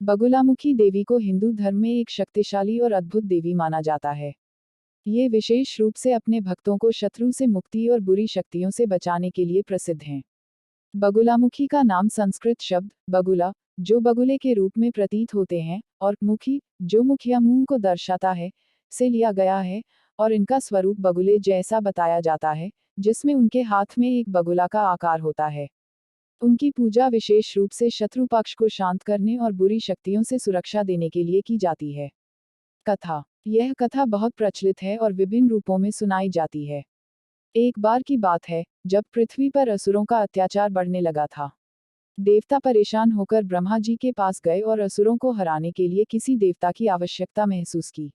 बगुलामुखी देवी को हिंदू धर्म में एक शक्तिशाली और अद्भुत देवी माना जाता है। ये विशेष रूप से अपने भक्तों को शत्रु से मुक्ति और बुरी शक्तियों से बचाने के लिए प्रसिद्ध हैं। बगुलामुखी का नाम संस्कृत शब्द बगुला, जो बगुले के रूप में प्रतीत होते हैं, और मुखी, जो मुखिया मुंह को दर्शाता है, से लिया गया है, और इनका स्वरूप बगुले जैसा बताया जाता है, जिसमें उनके हाथ में एक बगुला का आकार होता है। उनकी पूजा विशेष रूप से शत्रु पक्ष को शांत करने और बुरी शक्तियों से सुरक्षा देने के लिए की जाती है। कथा। यह कथा बहुत प्रचलित है और विभिन्न रूपों में सुनाई जाती है। एक बार की बात है, जब पृथ्वी पर असुरों का अत्याचार बढ़ने लगा था। देवता परेशान होकर ब्रह्मा जी के पास गए और असुरों को हराने के लिए किसी देवता की आवश्यकता महसूस की।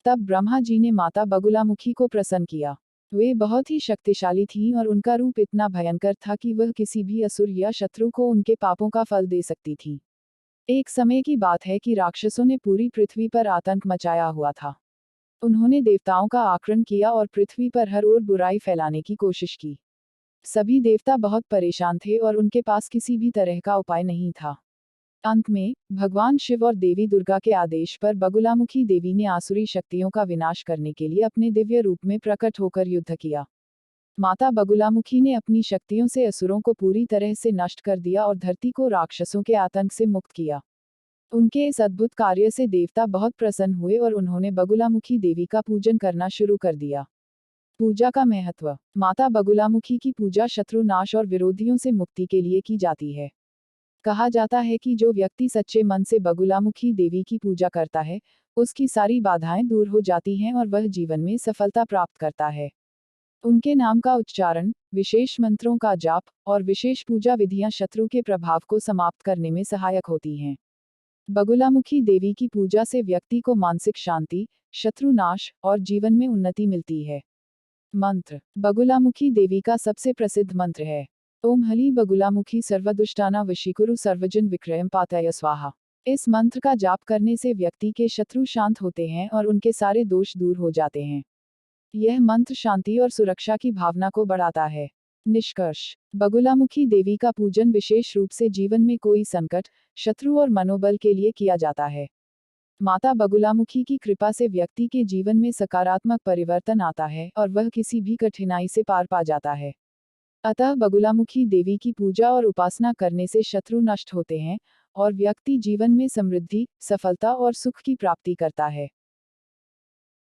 तब ब्रह्मा जी ने माता बगुलामुखी को प्रसन्न किया। वे बहुत ही शक्तिशाली थीं और उनका रूप इतना भयंकर था कि वह किसी भी असुर या शत्रु को उनके पापों का फल दे सकती थी। एक समय की बात है कि राक्षसों ने पूरी पृथ्वी पर आतंक मचाया हुआ था। उन्होंने देवताओं का आक्रमण किया और पृथ्वी पर हर ओर बुराई फैलाने की कोशिश की। सभी देवता बहुत परेशान थे और उनके पास किसी भी तरह का उपाय नहीं था। अंत में, भगवान शिव और देवी दुर्गा के आदेश पर बगुलामुखी देवी ने आसुरी शक्तियों का विनाश करने के लिए अपने दिव्य रूप में प्रकट होकर युद्ध किया। माता बगुलामुखी ने अपनी शक्तियों से असुरों को पूरी तरह से नष्ट कर दिया और धरती को राक्षसों के आतंक से मुक्त किया। उनके इस अद्भुत कार्य से देवता बहुत प्रसन्न हुए और उन्होंने बगुलामुखी देवी का पूजन करना शुरू कर दिया। पूजा का महत्व। माता बगुलामुखी की पूजा शत्रु नाश और विरोधियों से मुक्ति के लिए की जाती है। कहा जाता है कि जो व्यक्ति सच्चे मन से बगुलामुखी देवी की पूजा करता है, उसकी सारी बाधाएं दूर हो जाती हैं और वह जीवन में सफलता प्राप्त करता है। उनके नाम का उच्चारण, विशेष मंत्रों का जाप और विशेष पूजा विधियां शत्रु के प्रभाव को समाप्त करने में सहायक होती हैं। बगुलामुखी देवी की पूजा से व्यक्ति को मानसिक शांति, शत्रु नाश और जीवन में उन्नति मिलती है। मंत्र। बगुलामुखी देवी का सबसे प्रसिद्ध मंत्र है ओम हली बगुलामुखी सर्वदुष्टाना वशीकुरु सर्वजन विक्रयम पातय स्वाहा। इस मंत्र का जाप करने से व्यक्ति के शत्रु शांत होते हैं और उनके सारे दोष दूर हो जाते हैं। यह मंत्र शांति और सुरक्षा की भावना को बढ़ाता है। निष्कर्ष। बगुलामुखी देवी का पूजन विशेष रूप से जीवन में कोई संकट, शत्रु और मनोबल के लिए किया जाता है। माता बगुलामुखी की कृपा से व्यक्ति के जीवन में सकारात्मक परिवर्तन आता है और वह किसी भी कठिनाई से पार पा जाता है। अतः बगुलामुखी देवी की पूजा और उपासना करने से शत्रु नष्ट होते हैं और व्यक्ति जीवन में समृद्धि, सफलता और सुख की प्राप्ति करता है।